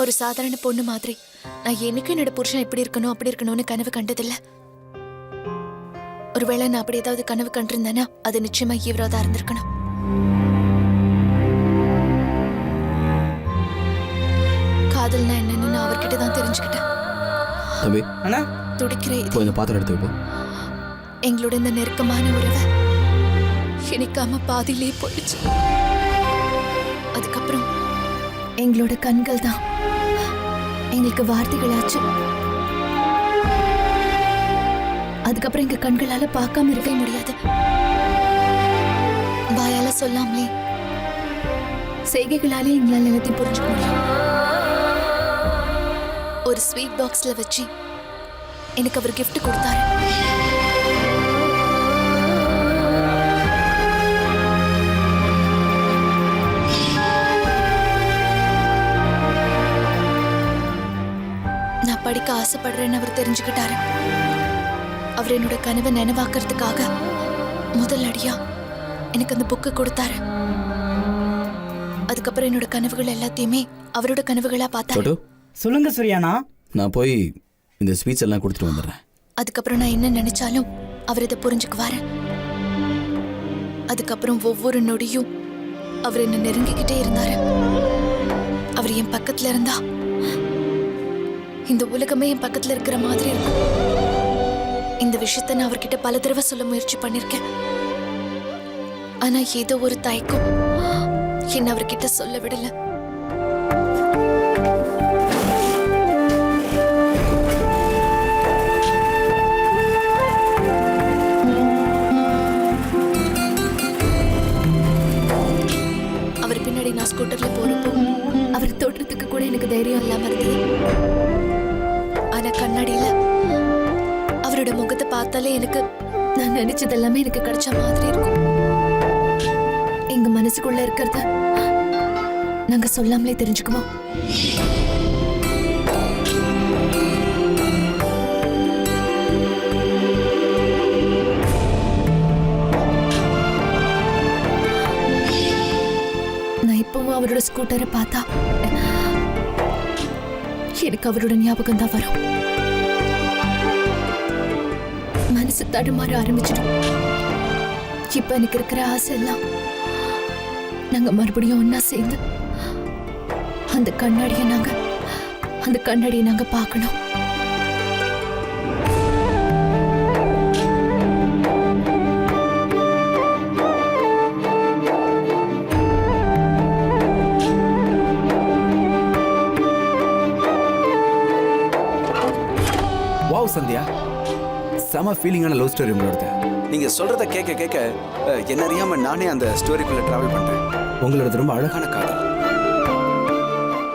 ஒரு சாதாரண பொண்ணு மாதிரி நான் என்னைக்கும் என்னோட புருஷன் இப்படி இருக்கணும் அப்படி இருக்கணும்னு கனவு கண்டதில்ல. ஒருவேளை நான் அப்படி ஏதாவது கனவு கண்டிருந்தேன்னா அது நிச்சயமா இவரா தான் இருந்திருக்கணும். காதல்னா என்னன்னு நான் அவர்கிட்ட தான் தெரிஞ்சுக்கிட்டேன். தம்பி அண்ணா துடிக்கிறேன். இப்போ இந்த பாத்திரம் எடுத்து வைப்போ. எங்களோட இந்த நெருக்கமான உறவை இணைக்காம பாதியிலே போயிடுச்சு. அதுக்கப்புறம் எங்களோட கண்கள் தான் எங்களுக்கு வார்த்தைகளாச்சு. அதுக்கப்புறம் எங்க கண்களால பார்க்காம இருக்க முடியாது. வாயால சொல்லாமலே செய்கைகளாலே எங்களால் எல்லாத்தையும் புரிஞ்சுக்க முடியும். ஒரு ஸ்வீட் பாக்ஸ்ல வச்சு எனக்கு அவர் கிஃப்ட் கொடுத்தாரு. நான் படிக்க ஆசைப்படுறேன்னு அவர் தெரிஞ்சுக்கிட்டாரு. அவர் என்னோட கனவை நினைவாக்குறதுக்காக முதல் அடியா எனக்கு அந்த புக்கை கொடுத்தாரு. அதுக்கப்புறம் என்னோட கனவுகள் எல்லாத்தையுமே அவரோட கனவுகளா பார்த்தாரு. சொல்லுங்க சூர்யாண்ணா. நான் போய் இந்த ஸ்வீட்ஸ் எல்லாம் கொடுத்துட்டு வந்துடுறேன். அதுக்கப்புறம் நான் என்ன நினைச்சாலும் அவர் இதை புரிஞ்சுக்குவாரு. அதுக்கப்புறம் ஒவ்வொரு நொடியும் அவர் என்ன நெருங்கிக்கிட்டே இருந்தாரு. அவர் என் பக்கத்துல இருந்தா இந்த உலகமே என் பக்கத்துல இருக்கிற மாதிரி இருக்கும். இந்த விஷயத்த நான் அவர்கிட்ட பல தடவை சொல்ல முயற்சி பண்ணிருக்கேன். ஆனா ஏதோ ஒரு தயக்கம் என்ன அவர்கிட்ட சொல்ல விடல. அவர் பின்னாடி நான் ஸ்கூட்டர்ல போறப்போ அவர் தோற்றத்துக்கு கூட எனக்கு தைரியம் இல்லாம இருந்தது. ஆனா கண்ணாடியில அவரோட முகத்தை பார்த்தாலே எனக்கு நான் நினைச்சது எல்லாமே எனக்கு கிடைச்ச மாதிரி இருக்கும். எங்க மனசுக்குள்ள இருக்கிறத நாங்க சொல்லாமலே தெரிஞ்சுக்குவோம். நான் இப்பவும் அவரோட ஸ்கூட்டரை பார்த்தா எனக்கு அவரோட ஞாபகம் தான் வரும். மனசு தடுமாற ஆரம்பிச்சிடும். இப்ப எனக்கு இருக்கிற ஆசை எல்லாம் நாங்க மறுபடியும் ஒன்னா சேர்ந்து அந்த கண்ணாடியை நாங்க பார்க்கணும். வாவ் சந்தியா, செம ஃபீலிங்கான லவ் ஸ்டோரி உங்களோடது. நீங்க சொல்றத கேட்க கேட்க என்ன அறியாம நானே அந்த ஸ்டோரிக்குள்ள டிராவல் பண்றேன். உங்களோடது ரொம்ப அழகான காதல்.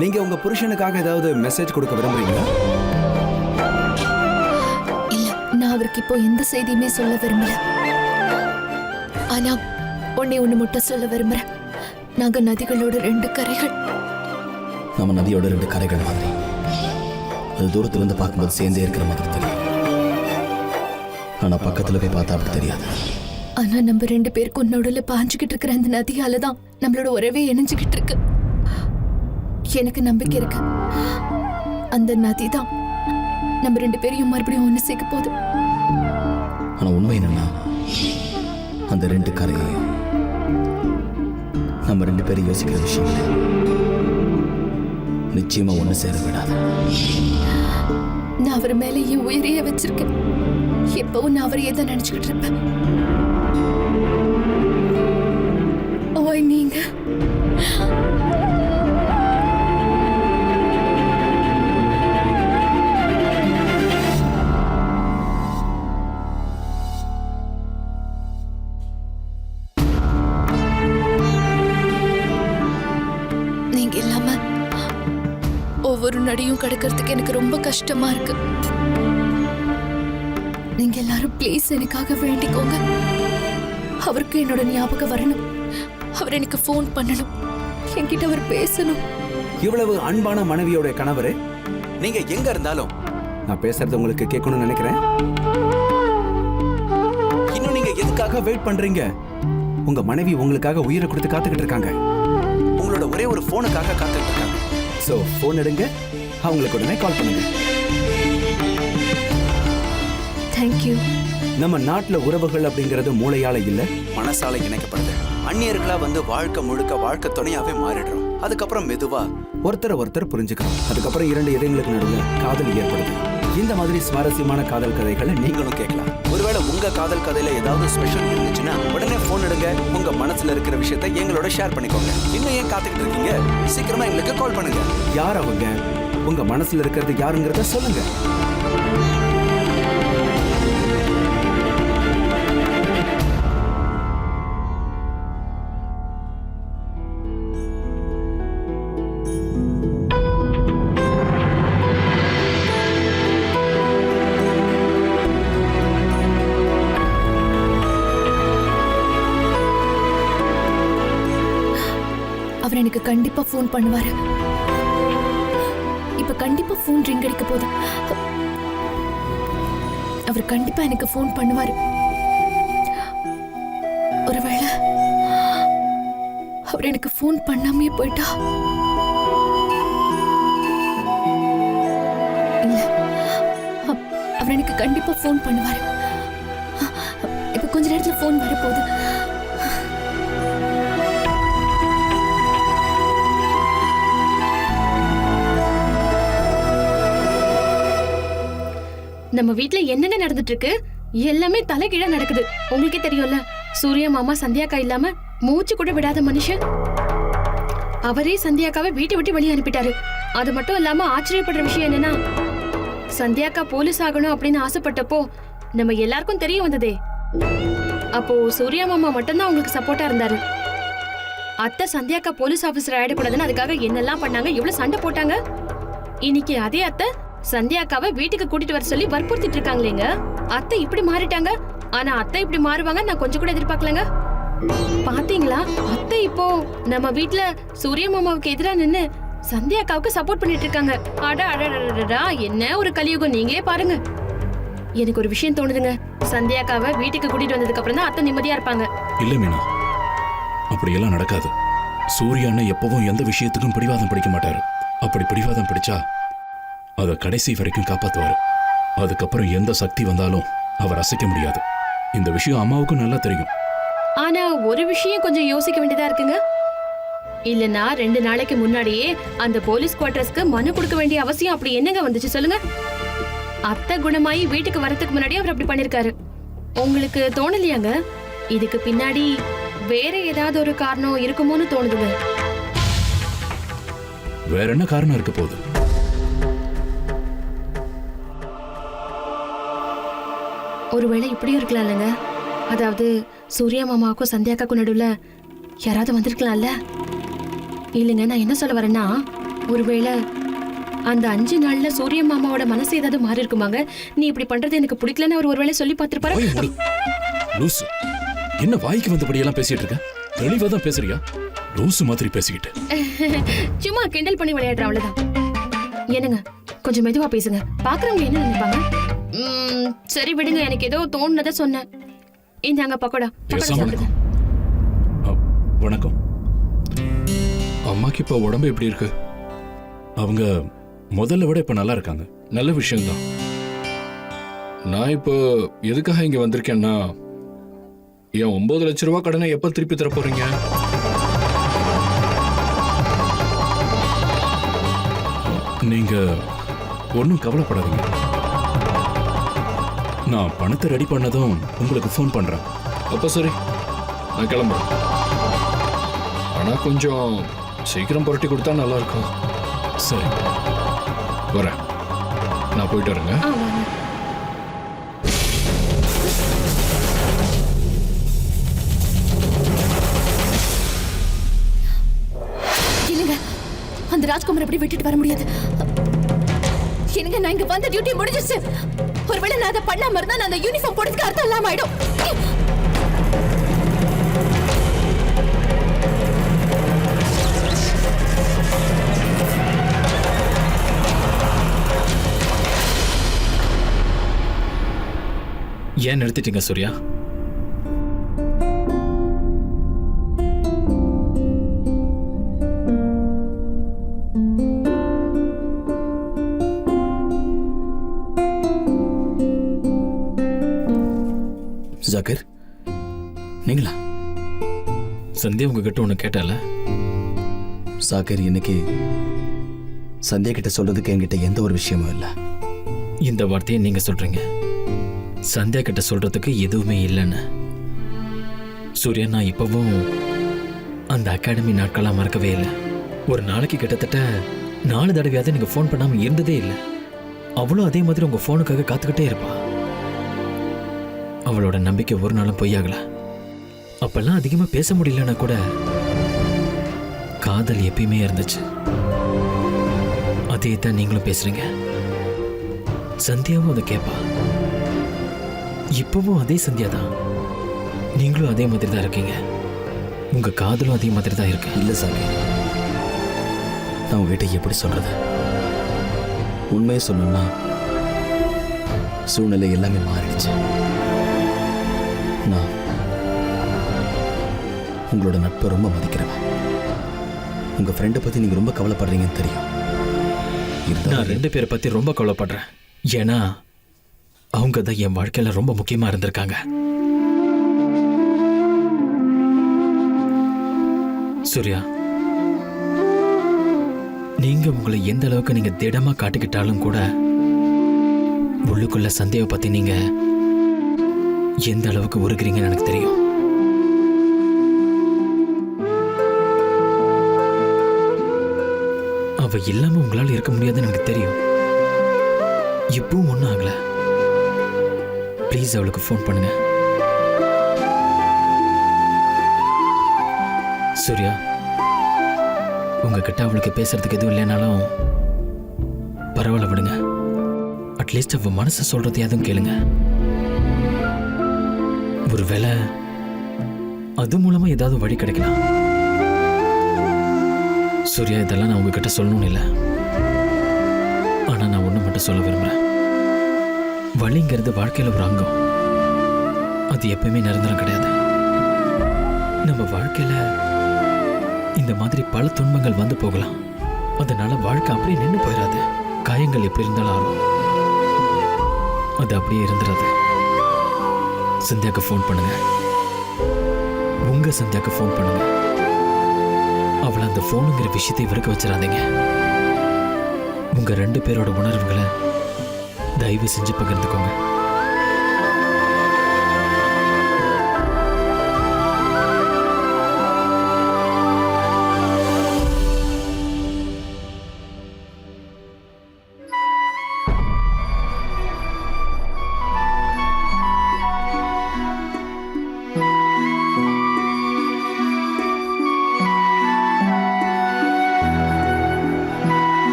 நீங்க உங்க புருஷனுக்காக ஏதாவது மெசேஜ் கொடுக்க விரும்புறீங்களா? இல்ல, நான் அவருக்கு இப்போ எந்த செய்தியுமே சொல்ல விரும்பல. ஆனா ஒண்ணு மட்டும் சொல்ல விரும்புறேன். நாங்க நதிகளோட 2 கரைகள். நம்ம நதியோட 2 கரைகள் மாதிரி. அது தூரத்துல இருந்து பார்க்கும்போது சேர்ந்தே இருக்கிற மாதிரி தெரியும். ஆனா பக்கத்துல போய் பார்த்தா அப்படி தெரியாது. ஆனா நம்ம 2 பேருக்கு நடுவுல பாஞ்சுக்கிட்டு இருக்கிற அந்த நதியால தான் நம்மளோட உறவே இணைஞ்சுக்கிட்டு இருக்கு. எனக்கு நம்பிக்கை இருக்கு அந்த நதி தான் நம்ம 2 பேரையும் மறுபடியும் ஒண்ணு சேர்க்க போகுது. ஆனா உண்மை என்னன்னா அந்த 2 கரையையும் நம்ம 2 பேரும் யோசிக்கிற விஷயங்களை நிச்சயமா ஒண்ணு சேர விடாது. நான் அவர் மேல என் உயிரையே வச்சிருக்கேன். எப்பவும் நான் அவரையே தான் நினைச்சுக்கிட்டு இருப்பேன். ஓய் நீங்க நீங்க இல்லாம ஒவ்வொரு நடியும் கடக்கிறதுக்கு எனக்கு ரொம்ப கஷ்டமா இருக்கு. நீங்க எல்லாரும் ப்ளீஸ் எனக்காக வேண்டிக்கோங்க. அவருக்கு என்னோட ஞாபகம் வரணும். அவர் எனக்கு ஃபோன் பண்ணணும். என்கிட்ட அவர் பேசணும். இவ்வளவு அன்பான மனைவியோட கணவரே, நீங்க எங்க இருந்தாலும் நான் பேசுறது உங்களுக்கு கேட்கணும்னு நினைக்கிறேன். இன்னும் நீங்க எதுக்காக வெயிட் பண்றீங்க? உங்க மனைவி உங்களுக்காக உயிரை கொடுத்து காத்துக்கிட்டு இருக்காங்க. உங்களோட ஒரே ஒரு போனுக்காக காத்துக்கிட்டு இருக்காங்க. ஸோ ஃபோன் எடுங்க, அவங்களுக்கு உடனே கால் பண்ணுங்க. தேங்க்யூ. நம்ம நாட்டுல உறவுகள் அப்படிங்கிறது மூளையால இல்ல, மனசால இணைக்கப்படுது. அந்நியர்களா வந்து வாழ்க்கை முழுக்க வாழ்க்கை துணையாவே மாறிடுறோம். அதுக்கப்புறம் மெதுவா ஒருத்தர் புரிஞ்சுக்கிறோம். அதுக்கப்புறம் 2 இதயங்களுக்கு நடுவில் காதல் ஏற்படுது. இந்த மாதிரி சுவாரஸ்யமான காதல் கதைகளை நீங்களும் கேட்கலாம். ஒருவேளை உங்க காதல் கதையில ஏதாவது ஸ்பெஷல் இருந்துச்சுன்னா உடனே போன் எடுங்க, உங்க மனசுல இருக்கிற விஷயத்தை எங்களோட ஷேர் பண்ணிக்கோங்க. இன்னும் ஏன் காத்துக்கிட்டு இருக்கீங்க? சீக்கிரமா எங்களுக்கு கால் பண்ணுங்க. யார் அவங்க, உங்க மனசுல இருக்கிறது யாருங்கிறத சொல்லுங்க. அவர் எனக்கு கண்டிப்பா ஃபோன் பண்ணுவாரு. இப்ப கண்டிப்பா ஃபோன் ரிங் அடிக்க போகுது. அவர் கண்டிப்பா எனக்கு ஃபோன் பண்ணுவாரு. ஒருவேளை அவர் எனக்கு ஃபோன் பண்ணாமே போயிட்டா? இல்ல, அவர் எனக்கு கண்டிப்பா ஃபோன் பண்ணுவாரு. இப்ப கொஞ்ச நேரத்துல ஃபோன் வரப்போகுது. நம்ம வீட்ல என்னென்ன நடந்துட்டு இருக்கு? எல்லாமே தலைகீழா நடக்குது. உங்களுக்கே தெரியும்ல, சூர்யா மாமா சந்தியாக்கா இல்லாம மூச்சு கூட விடாத மனுஷன். அவரே சந்தியாக்காவை வீட்டை விட்டு வெளியே அனுப்பிட்டாரு. அது மட்டும் இல்லாம ஆச்சரியப்படுற விஷயம் என்னன்னா, சந்தியாக்கா போலீஸ் ஆகணும் அப்படின்னு ஆசைப்பட்டப்போ நம்ம எல்லாருக்கும் தெரிய வந்ததே. அப்போ சூர்யா மாமா மட்டும்தான் அவங்களுக்கு சப்போர்ட்டா இருந்தாரு. அத்தை சந்தியாக்கா போலீஸ் ஆபீசர் ஆயிடக்கூடாதுன்னு அதுக்காக என்னெல்லாம் பண்ணாங்க, எவ்வளவு சண்டை போட்டாங்க. இன்னைக்கு அதே அத்தை சந்தியாக்காவை வீட்டுக்கு கூட்டிட்டு வர சொல்லி வற்புறுத்திட்டு இருக்காங்களேங்க. அத்தை இப்படி மாறிட்டாங்க. ஆனா அத்தை இப்படி மாறுவாங்க நான் கொஞ்சம் கூட எதிர்பார்க்கலங்க. பாத்தீங்களா, அத்தை இப்போ நம்ம வீட்ல சூர்யா மாமாவுக்கு எதிரா நின்னு சந்தியாக்காவுக்கு சப்போர்ட் பண்ணிட்டு இருக்காங்க. அடடடடடா, என்ன ஒரு கலியுகம், நீங்களே பாருங்க. எனக்கு ஒரு விஷயம் தோணுதுங்க. சந்தியாக்காவை வீட்டுக்கு கூட்டிட்டு வந்ததுக்கு அப்புறம் தான் அத்தை நிம்மதியா இருப்பாங்க. இல்ல மீனா, அப்படியெல்லாம் நடக்காது. சூர்யா அண்ணன் எப்பவும் எந்த விஷயத்துக்கும் பிடிவாதம் பிடிக்க மாட்டாரு. அப்படி பிடிவாதம் பிடிச்சா அதை கடைசி வரைக்கும் காப்பாத்துவாரு. அதுக்கப்புறம் எந்த சக்தி வந்தாலும் அவர் அசைக்க முடியாது. இந்த விஷயம் அம்மாவுக்கும் நல்லா தெரியும். ஆனா ஒரு விஷயம் கொஞ்சம் யோசிக்க வேண்டியதா இருக்குங்க. இல்லனா 2 நாளைக்கு முன்னாடியே அந்த போலீஸ் குவார்டர்ஸ்க்கு மனு கொடுக்க வேண்டிய அவசியம் அப்படி என்னங்க வந்துச்சு சொல்லுங்க? அத்தை குணமாயி வீட்டுக்கு வரதுக்கு முன்னாடி அவர் அப்படி பண்ணிருக்காரு. உங்களுக்கு தோணலையாங்க இதுக்கு பின்னாடி வேற ஏதாவது ஒரு காரணம் இருக்குமோன்னு தோணுதுங்க? வேற என்ன காரணம் இருக்க போகுது? ஒருவேளை இப்படியும் இருக்கலாம் இல்லைங்க. அதாவது சூர்யா மாமாவுக்கும் சந்தியாக்காக்கும் நடுவுல யாராவது வந்திருக்கலாம்ல. இல்லைங்க, நான் என்ன சொல்ல வரேன்னா, ஒருவேளை அந்த 5 நாள்ல சூர்யா மாமாவோட மனசு ஏதாவது மாறி இருக்குமாங்க. நீ இப்படி பண்றது எனக்கு பிடிக்கலன்னு அவர் ஒருவேளை சொல்லி பார்த்திருப்பாரு. லூசு, என்ன வாய்க்கு வந்தபடியெல்லாம் பேசிட்டு இருக்க? தெளிவா தான் பேசுறியா? லூசு மாதிரி பேசிக்கிட்டு சும்மா கிண்டல் பண்ணி விளையாடுற அவ்வளவுதான். என்னங்க, கொஞ்சம் மெதுவா பேசுங்க. பாக்குறவங்க என்ன நினைப்பாங்க? சரி விடுங்க, எனக்கு ஏதோ தோணுனதை சொன்னேன். இந்தாங்க பக்கோடா. வணக்கம். வணக்கம். அம்மாக்கு இப்ப உடம்பு எப்படி இருக்கு? அவங்க முதல்ல விட இப்ப நல்லா இருக்காங்க. நல்ல விஷயம்தான். நான் இப்போ எதுக்காக இங்க வந்திருக்கேன்னா, என் 9 லட்ச ரூபா கடனை எப்ப திருப்பி தர போறீங்க? நீங்க ஒன்றும் கவலைப்படாதீங்க. நான் பணத்தை ரெடி பண்ணதும் உங்களுக்கு ஃபோன் பண்றேன். அப்ப சரி, நான் கிளம்புறேன். ஆனா கொஞ்சம் சீக்கிரம் புரட்டி கொடுத்தா நல்லா இருக்கும். சரி, வரேன். நான் போயிட்டு வரேங்க. இல்லைங்க, அந்த ராஜ்குமார் அப்படி விட்டுட்டு வர முடியாது. என்னங்க, நான் இங்க வந்த டியூட்டி முடிஞ்சிருச்சு. ஒருவேளை நான் அதை பண்ணாம இருந்தா நான் அந்த யூனிஃபார்ம் போடுறதுக்கு அர்த்தம் இல்லாம ஆயிடும். ஏன் நிறுத்திட்டீங்க சூர்யா? ஜாக்கிர், நீங்களா? சந்தியா உங்ககிட்ட ஒன்று கேட்டால? ஜாக்கிர், இன்னைக்கு சந்தியா கிட்ட சொல்றதுக்கு என்கிட்ட எந்த ஒரு விஷயமும் இல்லை. இந்த வார்த்தையை நீங்க சொல்றீங்க, சந்தியா கிட்ட சொல்றதுக்கு எதுவுமே இல்லைன்னு. சூர்யா, நான் இப்பவும் அந்த அகாடமி நாட்களாக மறக்கவே இல்லை. ஒரு நாளைக்கு கிட்டத்தட்ட 4 தடவையாவது நீங்க ஃபோன் பண்ணாம இருந்ததே இல்லை. அவளும் அதே மாதிரி உங்க ஃபோனுக்காக காத்துக்கிட்டே இருப்பா. அவளோட நம்பிக்கை ஒரு நாளும் பொய்யாகல. அப்பெல்லாம் அதிகமா பேச முடியலன்னா கூட காதல் எப்பயுமே இருந்துச்சு. அதே தான் நீங்களும் பேசுறீங்க. சந்தியாவும் அதை கேட்பா. இப்பவும் அதே சந்தியா தான். நீங்களும் அதே மாதிரி தான் இருக்கீங்க. உங்க காதலும் அதே மாதிரி தான் இருக்கு. இல்லை ஜாக்கிர், நான் உங்ககிட்ட எப்படி சொல்றது? உண்மையை சொல்லணும்னா சூழ்நிலை எல்லாமே மாறிடுச்சு. நான் உங்களோட நட்பை ரொம்ப மதிக்கிறேன். உங்க ஃப்ரெண்டை பத்தி நீங்க ரொம்ப கவலைப்படுறீங்கன்னு தெரியும். நான் 2 பேரை பத்தி ரொம்ப கவலைப்படுறேன். ஏன்னா அவங்க தான் என் வாழ்க்கையில ரொம்ப முக்கியமா இருந்திருக்காங்க. சூர்யா, நீங்க உங்களை எந்த அளவுக்கு நீங்க திடமா காட்டிக்கிட்டாலும் கூட உள்ளுக்குள்ள சந்தேக பத்தி நீங்க எந்த அளவுக்கு உருகிறீங்கன்னு எனக்கு தெரியும். அவ இல்லாம உங்களால இருக்க முடியாதுன்னு எனக்கு தெரியும். இப்பவும் ஒன்றும் ஆகல. ப்ளீஸ் அவளுக்கு ஃபோன் பண்ணுங்க. சூர்யா, உங்ககிட்ட அவளுக்கு பேசுறதுக்கு எதுவும் இல்லைனாலும் பரவாயில்ல, விடுங்க. அட்லீஸ்ட் அவ மனசை சொல்றதையாதும் கேளுங்க. ஒருவேளை அது மூலமா ஏதாவது வழி கிடைக்கலாம். சூர்யா, இதெல்லாம் நான் உங்ககிட்ட சொல்லணும்னு இல்லை. ஆனா நான் ஒண்ணு மட்டும் சொல்ல விரும்புறேன். வழிங்கிறது வாழ்க்கையில ஒரு அங்கம். அது எப்பயுமே நிரந்தரம் கிடையாது. நம்ம வாழ்க்கையில இந்த மாதிரி பல துன்பங்கள் வந்து போகலாம். அதனால வாழ்க்கை அப்படியே நின்று போயிடாது. காயங்கள் எப்படி இருந்தாலும் ஆறும். அது அப்படியே இருந்துடாது. சந்தியாக்கு ஃபோன் பண்ணுங்க. உங்க சந்தியாக்கு ஃபோன் பண்ணுங்க. அவளை அந்த ஃபோனுங்கிற விஷயத்தை விளக்க வச்சிடாதீங்க. உங்க 2 பேரோட உணர்வுகளை தயவு செஞ்சு பகிர்ந்துக்கோங்க.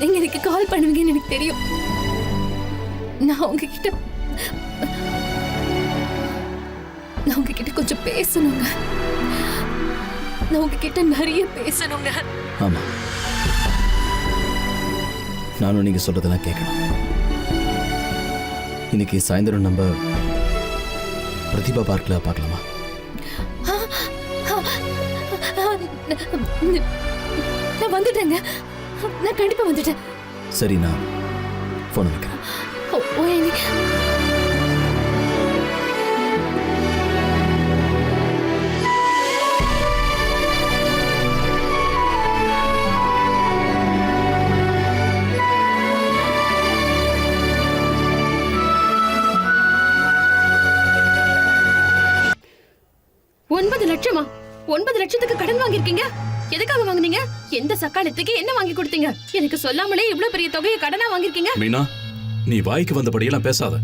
நீங்க எனக்கு கால் பண்ணுவீங்கன்னு எனக்கு தெரியும். நான் உங்ககிட்ட கொஞ்சம் பேசணுங்க. நான் உங்ககிட்ட நிறைய பேசணுங்க. ஆமா, நானும் நீங்க சொல்றதெல்லாம் கேட்கணும். இன்னைக்கு சாயந்தரம் நம்ம பிரதிபா பார்க்ல பார்க்கலாமா? நான் வந்துட்டேங்க. நான் கண்டிப்பா வந்துட்டேன். சரி, நான் போன் வைக்கிறேன். லட்சமா? 9 லட்சத்துக்கு கடன் வாங்கிருக்கீங்க. எதுக்காக வாங்குனீங்க? எந்த சக்காலத்துக்கு என்ன வாங்கி கொடுத்தீங்க? எனக்கு சொல்லாமலே இவ்வளவு பெரிய தொகையை கடனா வாங்கிருக்கீங்க. மீனா, நீ வாய்க்கு வந்தபடியெல்லாம் பேசாத.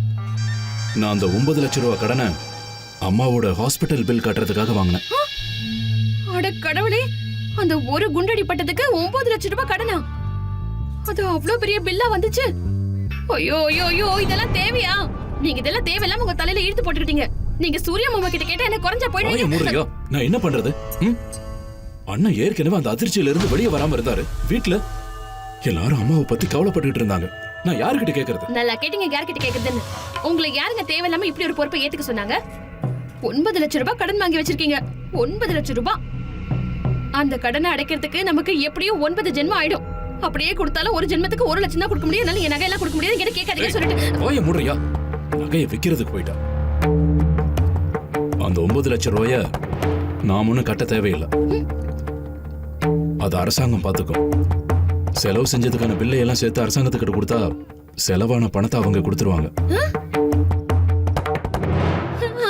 நான் அந்த 9 லட்சம் ரூபாய் கடனை அம்மாவோட ஹாஸ்பிட்டல் பில் கட்டுறதுக்காக வாங்கினேன். அட கடவுளே, அந்த ஒரு குண்டடி பட்டத்துக்கு 9 லட்சம் ரூபாய் கடனா? அது அவ்வளவு பெரிய பில்லா வந்துச்சு. ஐயோ ஐயோ ஐயோ, இதெல்லாம் தேவையா? நீங்க இதெல்லாம் தேவையில்லாம உங்க தலையில இழுத்து போட்டுக்கிட்டீங்க. நீங்க சூர்யா மாமா கிட்ட கேட்டா என்ன குறைஞ்சா போயிடுவீங்க. நான் என்ன பண்றது? அண்ணன் ஏற்கனவே அந்த அதிர்ச்சியில இருந்து வெளியே வராம இருந்தாரு. வீட்டுல எல்லாரும் அம்மாவை பத்தி கவலைப்பட்டுட்டு இருந்தாங்க. நான் யாருக்கிட்ட கேக்குறது? நல்லா கேட்டீங்க, யார்கிட்ட கேக்குறதுன்னு. உங்களை யாருங்க தேவையில்லாம இப்படி ஒரு பொறுப்பை ஏத்துக்க சொன்னாங்க? 9 லட்சம் ரூபாய் கடன் வாங்கி வச்சிருக்கீங்க. 9 லட்சம் ரூபாய். அந்த கடனை அடைக்கிறதுக்கு நமக்கு எப்படியும் 9 ஜென்மம் ஆயிடும். அப்படியே கொடுத்தாலும் ஒரு ஜென்மத்துக்கு 1 லட்சம் தான் கொடுக்க முடியும். என்னால என் நகையெல்லாம் கொடுக்க முடியாது. என்ன கேட்காதீங்க சொல்லிட்டு வாய மூடுறியா? நகையை விற்கிறதுக்கு போயிட்டா. அந்த 9 லட்சம் ரூபாய நாம் ஒன்றும் கட்ட தேவையில்லை. அது அரசாங்கம் பார்த்துக்கும். செலவு செஞ்சதுக்கான பில்லை எல்லாம் சேர்த்து அரசாங்கத்துக்கிட்ட கொடுத்தா செலவான பணத்தை அவங்க கொடுத்துருவாங்க.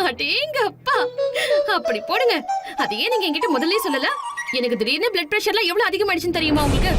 அடேங்கப்பா, அப்படி போடுங்க. அதையே நீங்க என்கிட்ட முதல்லயே சொல்லல. எனக்கு திடீர்னு பிளட் பிரஷர்லாம் எவ்வளவு அதிகமாயிடுச்சுன்னு தெரியுமா உங்களுக்கு?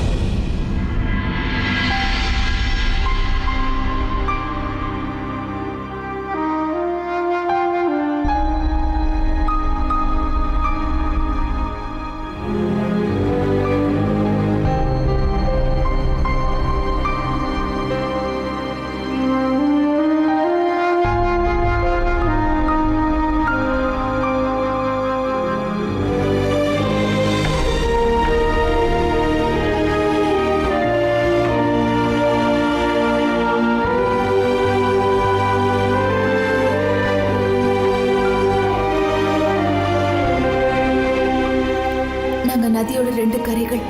நதியோட 2 கரைகள்.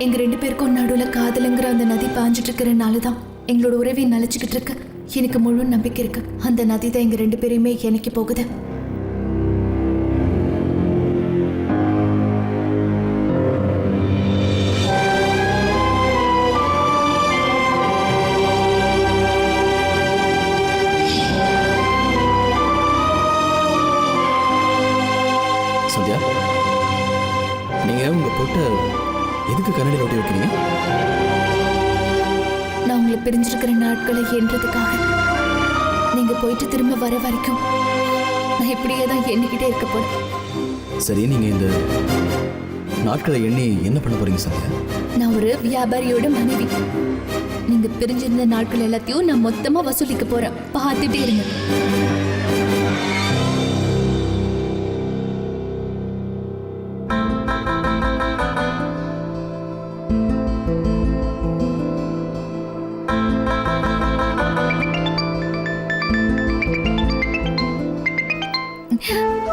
எங்க 2 பேருக்கும் நடுவுல காதலுங்கிற அந்த நதி பாஞ்சிட்டு இருக்கிறனால தான் எங்களோட உறவை நிலைச்சுக்கிட்டு இருக்கு. எனக்கு முழு நம்பிக்கை இருக்கு அந்த நதி தான் எங்க 2 பேரையுமே எனக்கு போகுது. சந்தியா, நீங்க உங்க பொட்டை எதுக்கு கண்ணாடியில் ஒட்டி வைக்கிறீங்க? நான் உங்களை பிரிஞ்சிருக்கிற நாட்களை எண்றதுக்காக. நீங்க போயிட்டு திரும்ப வர வரைக்கும் நான் இப்படியே தான் எண்ணிக்கிட்டே இருக்க போறேன். சரி, நீங்க இந்த நாட்களை எண்ணி என்ன பண்ண போறீங்க சந்தியா? நான் ஒரு வியாபாரியோட மனைவி. நீங்க பிரிஞ்சிருந்த நாட்கள் எல்லாத்தையும் நான் மொத்தமா வசூலிக்க போறேன். பார்த்துட்டே இருங்க.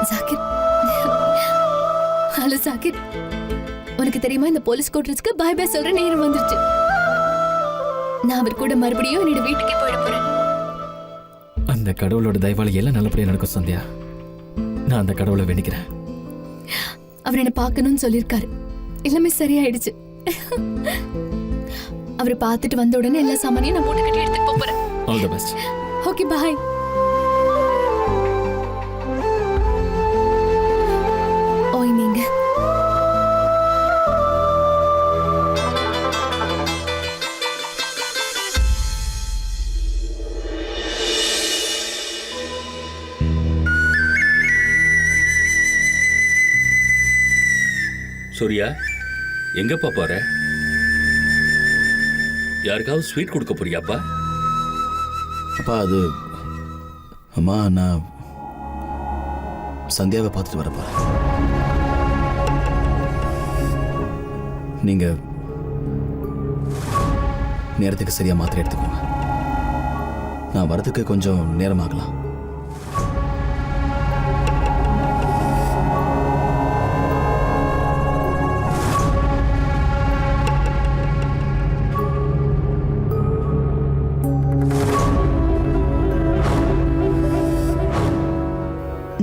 ஜாகிர், ஹலோ ஜாகிர், உனக்கு தெரியுமா இந்த போலீஸ் கோட்ரஸ்க்கு பை பை சொல்ற நேரம் வந்துருச்சு. நான் அவர் கூட மறுபடியும் என்னோட வீட்டுக்கே போயிட போறேன். அந்த கடவுளோட தயவால எல்லாம் நல்லபடியா நடக்கும் சந்தியா. நான் அந்த கடவுளை வேண்டிக்கிறேன். அவர் என்ன பார்க்கணும்னு சொல்லியிருக்காரு. எல்லாமே சரியாயிடுச்சு. அவரை பார்த்துட்டு வந்த உடனே எல்லா சாமானையும் நான் மூட்டை கட்டி எடுத்துட்டு போறேன். All the best. ஓகே, பாய். ஓய் நீங்க சூர்யா, எங்கப்பா போற? யாருக்காவது ஸ்வீட் கொடுக்க போறியாப்பா? அப்பா, அது அம்மா, நான் சந்தியாவை பார்த்துட்டு வரப்பா. நீங்க நேரத்துக்கு சரியா மாத்திரை எடுத்துக்கோங்க. நான் வரதுக்கு கொஞ்சம் நேரம் ஆகலாம்.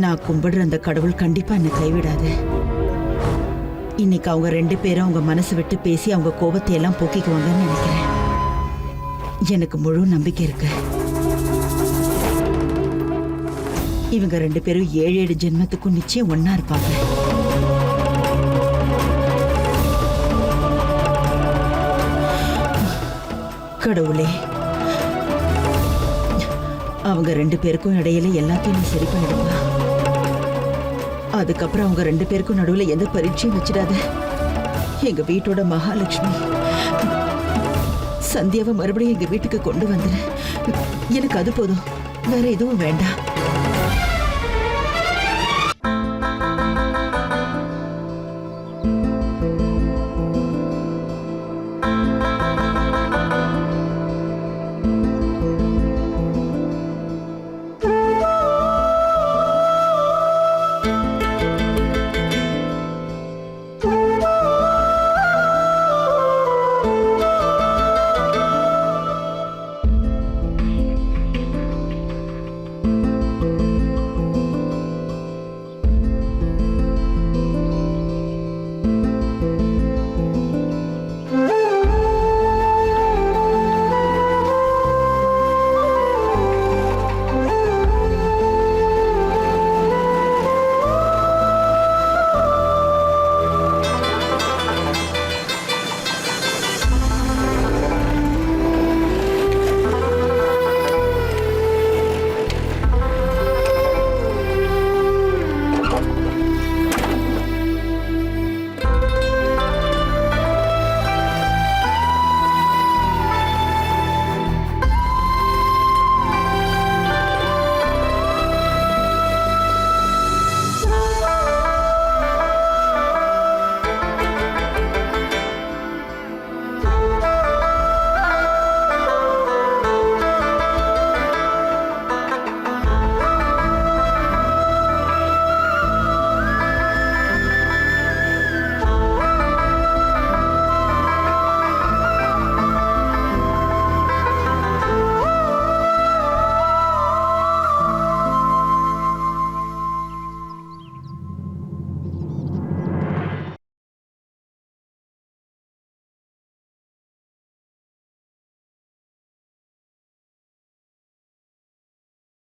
நான் கும்பிடுற அந்த கடவுள் கண்டிப்பா என்னை கைவிடாது. இன்னைக்கு அவங்க 2 பேரும் அவங்க மனசு விட்டு பேசி அவங்க கோபத்தை எல்லாம் போக்கிக்குவாங்கன்னு நினைக்கிறேன். எனக்கு முழு நம்பிக்கை இருக்கு. இவங்க 2 பேரும் 7 ஜென்மத்துக்கும் நிச்சயம் ஒன்னா இருப்பாங்க. கடவுளே, அவங்க 2 பேருக்கும் இடையில எல்லாத்தையும் நீ சரி பண்ணிடுவா. அதுக்கப்புறம் அவங்க 2 பேருக்கும் நடுவில் எந்த பரீட்சையும் வச்சிடாத. எங்க வீட்டோட மகாலட்சுமி சந்தியாவை மறுபடியும் எங்க வீட்டுக்கு கொண்டு வந்துரு. எனக்கு அது போதும், வேற எதுவும் வேண்டாம்.